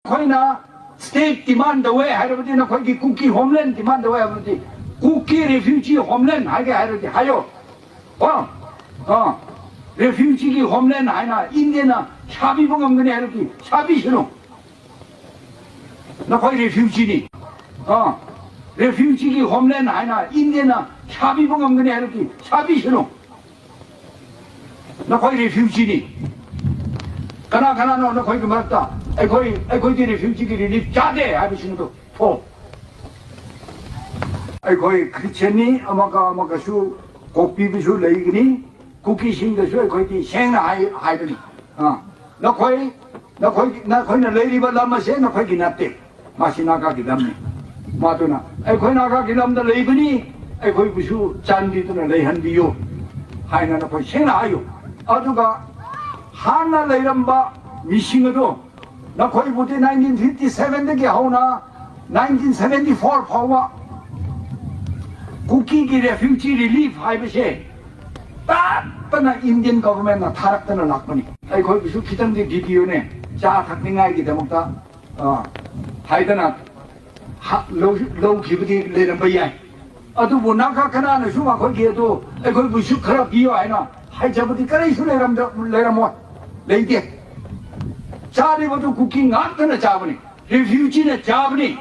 거기나 스테이트 디만드 왜 하려버지나 거기 국기 홈랜드 디만드 왜 하버지 국기 레퓨지 홈랜드 하게 하려지 하요 레퓨지기 홈랜드 하나 인디나 샤비 봉엄근에 하려지 샤비 싫어 나 거기 레퓨지니 레퓨지기 홈랜드 하나 인디나 샤비 봉엄근에 하려지 샤비 싫어 나 거기 레퓨지니 가나 너 거기 그 맞다 거기 레퓨지기 리립 자대 하시는 거 거기 크리스천이 아마가 수 곡비비수 레이그니 국기신 것을 거기 생나 하이더니 나 거기 레이리바 라마세 나 거기 났대 마시 나가기 남네 마도나 거기 나가기 남다 레이그니 거기 무수 잔디도나 레이한비요 하이나 나 거기 생나 하요 아주가 하나 레이람바 미싱어도 나 거기 보대 1957 하오나 1974 파와 국기기 레퓨지 릴리프 하이버세 따따나 인디언 거버맨나 타락단을 낙거니 거기 무슨 기tan지 비디오네 자 탁닝아이기 대목다 하이드나 로우 기브디 레람바야 아도 뭐 나카카나는 수마 거기에도 거기 무슨 크라 비어 아이나 하이자부디 까레이수 레람모 레이디 자리부터 국기 나타나 잡으니 레퓨지는 잡으니